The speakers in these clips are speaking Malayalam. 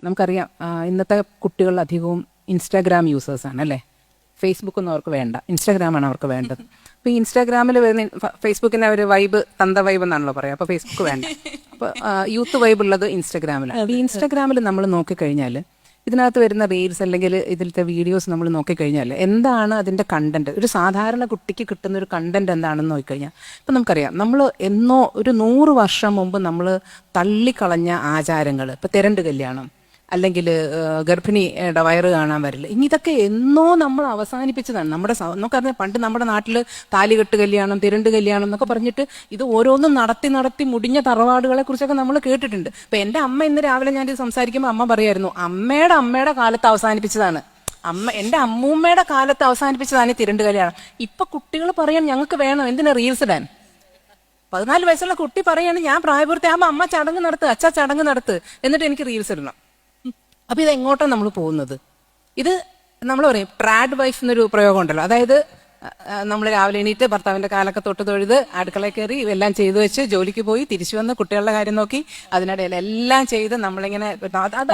നമുക്കറിയാം ഇന്നത്തെ കുട്ടികൾ അധികവും ഇൻസ്റ്റാഗ്രാം യൂസേഴ്സാണ് അല്ലേ. ഫേസ്ബുക്ക് ഒന്നും അവർക്ക് വേണ്ട, ഇൻസ്റ്റാഗ്രാമാണ് അവർക്ക് വേണ്ടത്. അപ്പോൾ ഈ ഇൻസ്റ്റാഗ്രാമിൽ വരുന്ന ഫേസ്ബുക്കിൻ്റെ ഒരു വൈബ് തന്ത വൈബ് എന്നാണല്ലോ പറയുക. അപ്പോൾ ഫേസ്ബുക്ക് വേണ്ട, അപ്പോൾ യൂത്ത് വൈബ് ഉള്ളത് ഇൻസ്റ്റാഗ്രാമിലാണ്. ഈ ഇൻസ്റ്റാഗ്രാമിൽ നമ്മൾ നോക്കിക്കഴിഞ്ഞാൽ ഇതിനകത്ത് വരുന്ന റീൽസ് അല്ലെങ്കിൽ ഇതിലത്തെ വീഡിയോസ് നമ്മൾ നോക്കിക്കഴിഞ്ഞാൽ എന്താണ് അതിൻ്റെ കണ്ടന്റ്, ഒരു സാധാരണ കുട്ടിക്ക് കിട്ടുന്ന ഒരു കണ്ടന്റ് എന്താണെന്ന് നോക്കിക്കഴിഞ്ഞാൽ ഇപ്പം നമുക്കറിയാം, നമ്മൾ എന്നോ ഒരു 100 വർഷം മുമ്പ് നമ്മൾ തള്ളിക്കളഞ്ഞ ആചാരങ്ങൾ, ഇപ്പം തിരണ്ട് കല്യാണം അല്ലെങ്കിൽ ഗർഭിണിയുടെ വയറ് കാണാൻ വരില്ല, ഇനി ഇതൊക്കെ എന്നോ നമ്മൾ അവസാനിപ്പിച്ചതാണ്. നമുക്കറിയാം പണ്ട് നമ്മുടെ നാട്ടിൽ താലികെട്ട് കല്യാണം, തിരണ്ട് കല്യാണം എന്നൊക്കെ പറഞ്ഞിട്ട് ഇത് ഓരോന്നും നടത്തി മുടിഞ്ഞ തറവാടുകളെ കുറിച്ചൊക്കെ നമ്മൾ കേട്ടിട്ടുണ്ട്. ഇപ്പം എൻ്റെ അമ്മ ഇന്ന് രാവിലെ ഞാൻ സംസാരിക്കുമ്പോൾ അമ്മ പറയായിരുന്നു, അമ്മയുടെ കാലത്ത് അവസാനിപ്പിച്ചതാണ്, എൻ്റെ അമ്മൂമ്മയുടെ കാലത്ത് അവസാനിപ്പിച്ചതാണ് ഈ തിരണ്ട് കല്യാണം. ഇപ്പൊ കുട്ടികൾ പറയാൻ ഞങ്ങൾക്ക് വേണം, എന്തിനാ റീൽസ് ഇടാൻ. 14 വയസ്സുള്ള കുട്ടി പറയാണ്, ഞാൻ പ്രായപൂർത്തിയാകുമ്പോൾ അമ്മ ചടങ്ങ് നടത്ത്, അച്ഛ ചടങ്ങ് നടത്ത്, എന്നിട്ട് എനിക്ക് റീൽസ് ഇടണം. അപ്പൊ ഇത് എങ്ങോട്ടാണ് നമ്മൾ പോകുന്നത്? ഇത് നമ്മൾ പറയും ട്രാഡ് വൈഫ് എന്നൊരു പ്രയോഗം ഉണ്ടല്ലോ. അതായത് നമ്മൾ രാവിലെ എണീറ്റ് ഭർത്താവിന്റെ കാലൊക്കെ തൊട്ട് തൊഴുത് അടുക്കളയിൽ കയറി ഇതെല്ലാം ചെയ്തു വെച്ച് ജോലിക്ക് പോയി തിരിച്ചു വന്ന് കുട്ടികളുടെ കാര്യം നോക്കി അതിനിടയിൽ എല്ലാം ചെയ്ത് നമ്മളിങ്ങനെ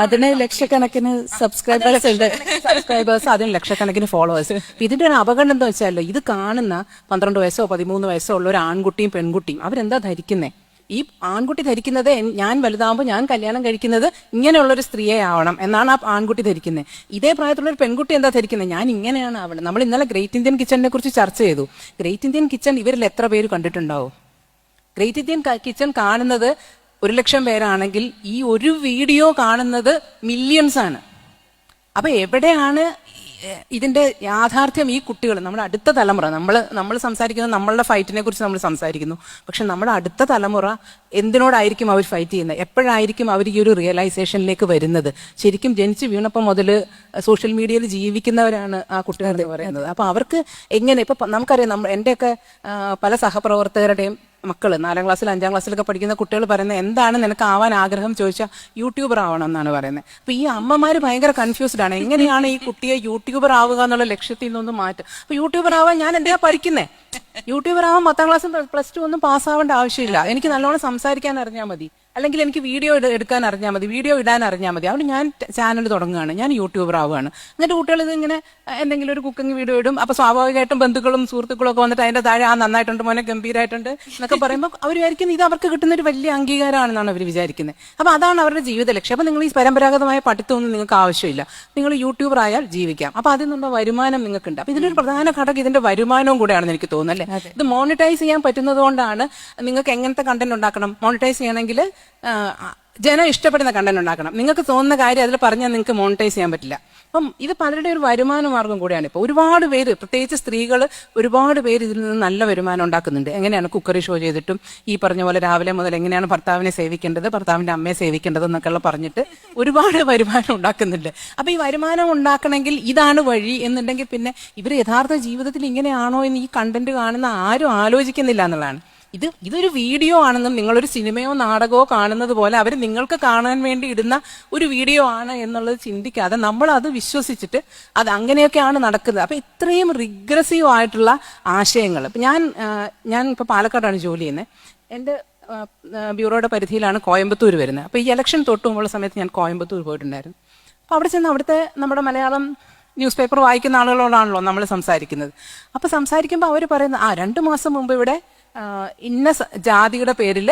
അതിന് ലക്ഷക്കണക്കിന് സബ്സ്ക്രൈബേഴ്സ്, അതിന് ലക്ഷക്കണക്കിന് ഫോളോവേഴ്സ്. ഇതിന്റെ ഒരു അപകടം എന്താ വെച്ചാൽ ഇത് കാണുന്ന 12 വയസ്സോ 13 വയസ്സോ ഉള്ള ഒരു ആൺകുട്ടിയും പെൺകുട്ടിയും അവരെന്താ ധരിക്കുന്നേ? ഈ ആൺകുട്ടി ധരിക്കുന്നത് ഞാൻ വലുതാകുമ്പോൾ ഞാൻ കല്യാണം കഴിക്കുന്നത് ഇങ്ങനെയുള്ളൊരു സ്ത്രീയെ ആവണം എന്നാണ് ആ ആൺകുട്ടി ധരിക്കുന്നത്. ഇതേ പ്രായത്തിലുള്ള ഒരു പെൺകുട്ടി എന്താ ധരിക്കുന്നത്? ഞാൻ ഇങ്ങനെയാണ് ആവണം. നമ്മൾ ഇന്നലെ ഗ്രേറ്റ് ഇന്ത്യൻ കിച്ചണിനെ കുറിച്ച് ചർച്ച ചെയ്തു. ഗ്രേറ്റ് ഇന്ത്യൻ കിച്ചൺ ഇവരിൽ എത്ര പേര് കണ്ടിട്ടുണ്ടാവും? ഗ്രേറ്റ് ഇന്ത്യൻ കിച്ചൺ കാണുന്നത് 1 ലക്ഷം പേരാണെങ്കിൽ ഈ ഒരു വീഡിയോ കാണുന്നത് മില്യൺസ് ആണ്. അപ്പൊ എവിടെയാണ് ഇതിന്റെ യാഥാർത്ഥ്യം? ഈ കുട്ടികൾ, നമ്മുടെ അടുത്ത തലമുറ, നമ്മൾ സംസാരിക്കുന്നത് നമ്മളുടെ ഫൈറ്റിനെ കുറിച്ച് നമ്മൾ സംസാരിക്കുന്നു, പക്ഷെ നമ്മുടെ അടുത്ത തലമുറ എന്തിനോടായിരിക്കും അവർ ഫൈറ്റ് ചെയ്യുന്നത്? എപ്പോഴായിരിക്കും അവർ ഈ ഒരു റിയലൈസേഷനിലേക്ക് വരുന്നത്? ശരിക്കും ജനിച്ച് വീണപ്പം മുതൽ സോഷ്യൽ മീഡിയയിൽ ജീവിക്കുന്നവരാണ് ആ കുട്ടികൾ എന്ന് പറയുന്നത്. അപ്പൊ അവർക്ക് എങ്ങനെ, ഇപ്പൊ നമുക്കറിയാം, എന്റെയൊക്കെ പല സഹപ്രവർത്തകരുടെയും മക്കള് 4ാം ക്ലാസ്സിൽ 5ാം ക്ലാസ്സിലൊക്കെ പഠിക്കുന്ന കുട്ടികൾ പറയുന്നത്, എന്താണ് നിനക്ക് ആവാൻ ആഗ്രഹം ചോദിച്ചാൽ യൂട്യൂബർ ആവണം എന്നാണ് പറയുന്നത്. അപ്പൊ ഈ അമ്മമാര് ഭയങ്കര കൺഫ്യൂസ്ഡ് ആണ്, എങ്ങനെയാണ് ഈ കുട്ടിയെ യൂട്യൂബർ ആവുക എന്നുള്ള ലക്ഷ്യത്തിൽ നിന്നൊന്നും മാറ്റും. അപ്പൊ യൂട്യൂബർ ആവാൻ ഞാൻ എന്തിനാ പഠിക്കുന്നേ? യൂട്യൂബർ ആവാൻ 10ാം ക്ലാസ്സും +2 ഒന്നും പാസ്സാവേണ്ട ആവശ്യമില്ല. എനിക്ക് നല്ലോണം സംസാരിക്കാൻ അറിഞ്ഞാൽ മതി, അല്ലെങ്കിൽ എനിക്ക് വീഡിയോ എടുക്കാൻ അറിഞ്ഞാൽ മതി, വീഡിയോ ഇടാൻ അറിഞ്ഞാൽ മതി. അതുകൊണ്ട് ഞാൻ ചാനൽ തുടങ്ങുകയാണ്, ഞാൻ യൂട്യൂബർ ആവുകയാണ്. എന്നിട്ട് കുട്ടികൾ ഇതിങ്ങനെ എന്തെങ്കിലും ഒരു കുക്കിംഗ് വീഡിയോ ഇടും. അപ്പൊ സ്വാഭാവികമായിട്ടും ബന്ധുക്കളും സുഹൃത്തുക്കളും ഒക്കെ വന്നിട്ട് അതിന്റെ താഴെ നന്നായിട്ടുണ്ട് മോനെ, ഗംഭീരമായിട്ടുണ്ട് എന്നൊക്കെ പറയുമ്പോൾ അവർ വിചാരിക്കുന്നത് ഇത് അവർക്ക് കിട്ടുന്ന ഒരു വലിയ അംഗീകാരമാണെന്നാണ് അവർ വിചാരിക്കുന്നത്. അപ്പൊ അതാണ് അവരുടെ ജീവിത ലക്ഷ്യം. അപ്പൊ നിങ്ങൾ ഈ പരമ്പരാഗതമായ പഠിത്തമൊന്നും നിങ്ങൾക്ക് ആവശ്യമില്ല, നിങ്ങൾ യൂട്യൂബർ ആയാൽ ജീവിക്കാം. അപ്പൊ അതിൽ നിന്നുള്ള വരുമാനം നിങ്ങൾക്കുണ്ട്. അപ്പൊ ഇതിന്റെ ഒരു പ്രധാന ഘടകം ഇതിന്റെ വരുമാനവും കൂടെയാണെന്ന് എനിക്ക് തോന്നുന്നു അല്ലേ. ഇത് മോണിറ്റൈസ് ചെയ്യാൻ പറ്റുന്നത് കൊണ്ടാണ്. നിങ്ങൾക്ക് എങ്ങനത്തെ കണ്ടന്റ് ഉണ്ടാക്കണം? മോണിറ്റൈസ് ചെയ്യണമെങ്കിൽ ജനം ഇഷ്ടപ്പെടുന്ന കണ്ടന്റ് ഉണ്ടാക്കണം. നിങ്ങൾക്ക് തോന്നുന്ന കാര്യം അതിൽ പറഞ്ഞാൽ നിങ്ങൾക്ക് മോണിറ്റൈസ് ചെയ്യാൻ പറ്റില്ല. അപ്പം ഇത് പലരുടെ ഒരു വരുമാന മാർഗം കൂടെയാണ്. ഇപ്പോൾ ഒരുപാട് പേര്, പ്രത്യേകിച്ച് സ്ത്രീകൾ, ഒരുപാട് പേര് ഇതിൽ നിന്ന് നല്ല വരുമാനം ഉണ്ടാക്കുന്നുണ്ട്. എങ്ങനെയാണ് കുക്കറി ഷോ ചെയ്തിട്ടും ഈ പറഞ്ഞ പോലെ രാവിലെ മുതൽ എങ്ങനെയാണ് ഭർത്താവിനെ സേവിക്കേണ്ടത്, ഭർത്താവിന്റെ അമ്മയെ സേവിക്കേണ്ടത് എന്നൊക്കെയുള്ള പറഞ്ഞിട്ട് ഒരുപാട് വരുമാനം ഉണ്ടാക്കുന്നുണ്ട്. അപ്പൊ ഈ വരുമാനം ഉണ്ടാക്കണമെങ്കിൽ ഇതാണ് വഴി എന്നുണ്ടെങ്കിൽ പിന്നെ ഇവർ യഥാർത്ഥ ജീവിതത്തിൽ ഇങ്ങനെയാണോ എന്ന് ഈ കണ്ടന്റ് കാണുന്ന ആരും ആലോചിക്കുന്നില്ല എന്നുള്ളതാണ്. ഇതൊരു വീഡിയോ ആണെന്നും നിങ്ങളൊരു സിനിമയോ നാടകമോ കാണുന്നത് പോലെ അവർ നിങ്ങൾക്ക് കാണാൻ വേണ്ടി ഇടുന്ന ഒരു വീഡിയോ ആണ് എന്നുള്ളത് ചിന്തിക്കാതെ നമ്മൾ അത് വിശ്വസിച്ചിട്ട് അത് അങ്ങനെയൊക്കെയാണ് നടക്കുന്നത്. അപ്പൊ ഇത്രയും റിഗ്രസീവ് ആയിട്ടുള്ള ആശയങ്ങൾ. ഇപ്പൊ ഞാൻ ഇപ്പൊ പാലക്കാടാണ് ജോലി ചെയ്യുന്നത്. എൻ്റെ ബ്യൂറോയുടെ പരിധിയിലാണ് കോയമ്പത്തൂർ വരുന്നത്. അപ്പൊ ഈ ഇലക്ഷൻ തൊട്ട് മുമ്പുള്ള സമയത്ത് ഞാൻ കോയമ്പത്തൂർ പോയിട്ടുണ്ടായിരുന്നു. അപ്പൊ അവിടെ ചെന്ന് അവിടുത്തെ നമ്മുടെ മലയാളം ന്യൂസ് പേപ്പർ വായിക്കുന്ന ആളുകളോടാണല്ലോ നമ്മൾ സംസാരിക്കുന്നത്. അപ്പൊ സംസാരിക്കുമ്പോൾ അവർ പറയുന്നത്, 2 മാസം മുമ്പ് ഇവിടെ ഇന്ന ജാതിയുടെ പേരിൽ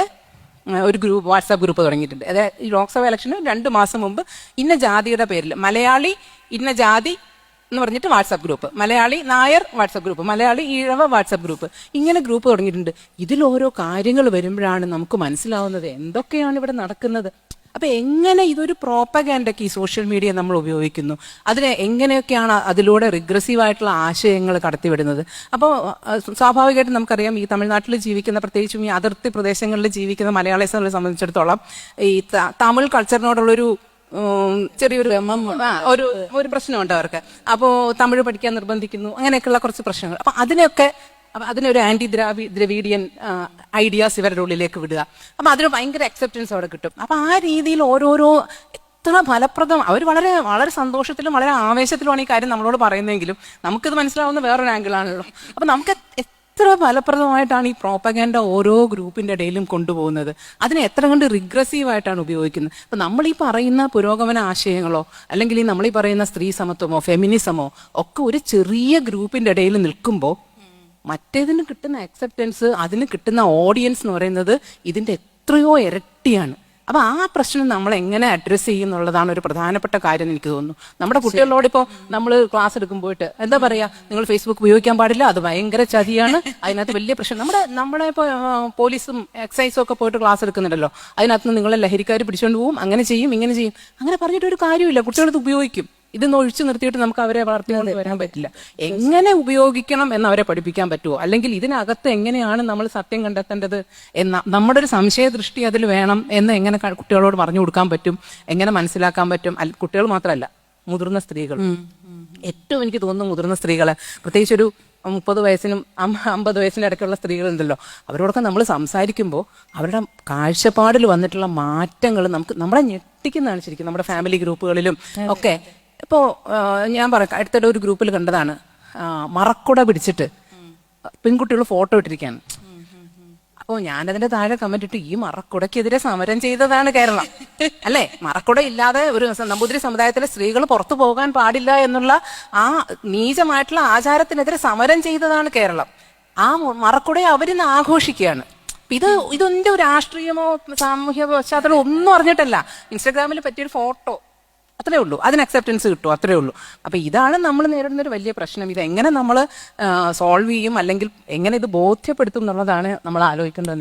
ഒരു വാട്സാപ്പ് ഗ്രൂപ്പ് തുടങ്ങിയിട്ടുണ്ട്. അതായത് ഈ ലോക്സഭ ഇലക്ഷന് 2 മാസം മുമ്പ് ഇന്ന ജാതിയുടെ പേരിൽ മലയാളി ഇന്ന ജാതി എന്ന് പറഞ്ഞിട്ട് WhatsApp group, Malayali Nair WhatsApp group, Malayali Ezhava WhatsApp group, ഇങ്ങനെ ഗ്രൂപ്പ് തുടങ്ങിയിട്ടുണ്ട്. ഇതിൽ ഓരോ കാര്യങ്ങൾ വരുമ്പോഴാണ് നമുക്ക് മനസ്സിലാവുന്നത് എന്തൊക്കെയാണ് ഇവിടെ നടക്കുന്നത്. അപ്പൊ എങ്ങനെ ഇതൊരു പ്രോപ്പഗാൻഡയ്ക്ക് ഈ സോഷ്യൽ മീഡിയ നമ്മൾ ഉപയോഗിക്കുന്നു, അതിനെ എങ്ങനെയൊക്കെയാണ് അതിലൂടെ റിഗ്രസീവ് ആയിട്ടുള്ള ആശയങ്ങൾ കടത്തിവിടുന്നത്. അപ്പോൾ സ്വാഭാവികമായിട്ടും നമുക്കറിയാം, ഈ തമിഴ്നാട്ടിൽ ജീവിക്കുന്ന, പ്രത്യേകിച്ചും ഈ അതിർത്തി പ്രദേശങ്ങളിൽ ജീവിക്കുന്ന മലയാളീസിനെ സംബന്ധിച്ചിടത്തോളം ഈ തമിഴ് കൾച്ചറിനോടുള്ളൊരു ചെറിയൊരു ഒരു പ്രശ്നമുണ്ട് അവർക്ക്. അപ്പോൾ തമിഴ് പഠിക്കാൻ നിർബന്ധിക്കുന്നു, അങ്ങനെയൊക്കെയുള്ള കുറച്ച് പ്രശ്നങ്ങൾ. അപ്പൊ അതിനൊരു ആന്റി ദ്രവീഡിയൻ ഐഡിയാസ് ഇവരുടെ ഉള്ളിലേക്ക് വിടുക. അപ്പൊ അതിന് ഭയങ്കര അക്സെപ്റ്റൻസ് അവിടെ കിട്ടും. അപ്പൊ ആ രീതിയിൽ ഓരോരോ എത്ര ഫലപ്രദം, അവർ വളരെ വളരെ സന്തോഷത്തിലും വളരെ ആവേശത്തിലുമാണ് ഈ കാര്യം നമ്മളോട് പറയുന്നതെങ്കിലും നമുക്കിത് മനസ്സിലാവുന്ന വേറൊരു ആംഗിളാണല്ലോ. അപ്പൊ നമുക്ക് എത്ര ഫലപ്രദമായിട്ടാണ് ഈ പ്രോപ്പഗാൻഡ ഓരോ ഗ്രൂപ്പിന്റെ ഇടയിലും കൊണ്ടുപോകുന്നത്. അതിനെ എത്ര കണ്ട് റിഗ്രസീവായിട്ടാണ് ഉപയോഗിക്കുന്നത്. അപ്പൊ നമ്മൾ ഈ പറയുന്ന പുരോഗമന ആശയങ്ങളോ അല്ലെങ്കിൽ ഈ നമ്മൾ ഈ പറയുന്ന സ്ത്രീ സമത്വമോ ഫെമിനിസമോ ഒക്കെ ഒരു ചെറിയ ഗ്രൂപ്പിന്റെ ഇടയിൽ നിൽക്കുമ്പോൾ മറ്റേതിന് കിട്ടുന്ന അക്സെപ്റ്റൻസ്, അതിന് കിട്ടുന്ന ഓഡിയൻസ് എന്ന് പറയുന്നത് ഇതിന്റെ എത്രയോ ഇരട്ടിയാണ്. അപ്പൊ ആ പ്രശ്നം നമ്മൾ എങ്ങനെ അഡ്രസ്സ് ചെയ്യും എന്നുള്ളതാണ് ഒരു പ്രധാനപ്പെട്ട കാര്യം എനിക്ക് തോന്നുന്നു. നമ്മുടെ കുട്ടികളോട് ഇപ്പോൾ നമ്മൾ ക്ലാസ് എടുക്കുമ്പോയിട്ട് എന്താ പറയാ, നിങ്ങൾ ഫേസ്ബുക്ക് ഉപയോഗിക്കാൻ പാടില്ല, അത് ഭയങ്കര ചതിയാണ്, അതിനകത്ത് വലിയ പ്രശ്നം. നമ്മുടെ ഇപ്പോൾ പോലീസും എക്സൈസും ഒക്കെ പോയിട്ട് ക്ലാസ് എടുക്കുന്നുണ്ടല്ലോ, അതിനകത്ത് നിങ്ങളെ ലഹരിക്കാർ പിടിച്ചുകൊണ്ട് പോകും, അങ്ങനെ ചെയ്യും ഇങ്ങനെ ചെയ്യും, അങ്ങനെ പറഞ്ഞിട്ട് ഒരു കാര്യമില്ല. കുട്ടികളത് ഉപയോഗിക്കും. ഇതൊന്ന് ഒഴിച്ചു നിർത്തിയിട്ട് നമുക്ക് അവരെ വളർത്തിക്കൊണ്ട് വരാൻ പറ്റില്ല. എങ്ങനെ ഉപയോഗിക്കണം എന്ന് അവരെ പഠിപ്പിക്കാൻ പറ്റുമോ, അല്ലെങ്കിൽ ഇതിനകത്ത് എങ്ങനെയാണ് നമ്മൾ സത്യം കണ്ടെത്തേണ്ടത് എന്ന നമ്മുടെ ഒരു സംശയ ദൃഷ്ടി അതിൽ വേണം എന്ന് എങ്ങനെ കുട്ടികളോട് പറഞ്ഞു കൊടുക്കാൻ പറ്റും, എങ്ങനെ മനസ്സിലാക്കാൻ പറ്റും. കുട്ടികൾ മാത്രമല്ല, മുതിർന്ന സ്ത്രീകൾ, ഏറ്റവും എനിക്ക് തോന്നുന്നു മുതിർന്ന സ്ത്രീകളെ, പ്രത്യേകിച്ച് ഒരു 30 വയസ്സിനും 50 വയസ്സിൻ്റെ ഇടയ്ക്കുള്ള സ്ത്രീകളുണ്ടല്ലോ, അവരോടൊക്കെ നമ്മൾ സംസാരിക്കുമ്പോൾ അവരുടെ കാഴ്ചപ്പാടിൽ വന്നിട്ടുള്ള മാറ്റങ്ങൾ നമ്മളെ ഞെട്ടിക്കുന്നതാണ് ശരിക്കും. നമ്മുടെ ഫാമിലി ഗ്രൂപ്പുകളിലും ഒക്കെ ഇപ്പോൾ ഞാൻ പറയാം, അടുത്തിടെ ഒരു ഗ്രൂപ്പിൽ കണ്ടതാണ്, മറക്കുട പിടിച്ചിട്ട് പെൺകുട്ടികൾ ഫോട്ടോ ഇട്ടിരിക്കുകയാണ്. അപ്പോൾ ഞാനതിന്റെ താഴെ കമന്റ് ഇട്ടു, ഈ മറക്കുടയ്ക്കെതിരെ സമരം ചെയ്തതാണ് കേരളം അല്ലേ? മറക്കുട ഇല്ലാതെ ഒരു നമ്പൂതിരി സമുദായത്തിലെ സ്ത്രീകൾ പുറത്തു പോകാൻ പാടില്ല എന്നുള്ള ആ നീചമായിട്ടുള്ള ആചാരത്തിനെതിരെ സമരം ചെയ്തതാണ് കേരളം. ആ മറക്കുടയെ അവരിന്ന് ആഘോഷിക്കുകയാണ്. ഇതൊന്നും ഒരു രാഷ്ട്രീയമോ സാമൂഹ്യ പശ്ചാത്തലമോ ഒന്നും അറിഞ്ഞിട്ടല്ല, ഇൻസ്റ്റാഗ്രാമിൽ പറ്റിയൊരു ഫോട്ടോ, അത്രേ ഉള്ളൂ, അതിന് അക്സെപ്റ്റൻസ് കിട്ടും, അത്രേ ഉള്ളൂ. അപ്പൊ ഇതാണ് നമ്മൾ നേരിടുന്ന ഒരു വലിയ പ്രശ്നം. ഇത് എങ്ങനെ നമ്മൾ സോൾവ് ചെയ്യും, അല്ലെങ്കിൽ എങ്ങനെ ഇത് ബോധ്യപ്പെടുത്തും എന്നുള്ളതാണ് നമ്മൾ ആലോചിക്കേണ്ടത്.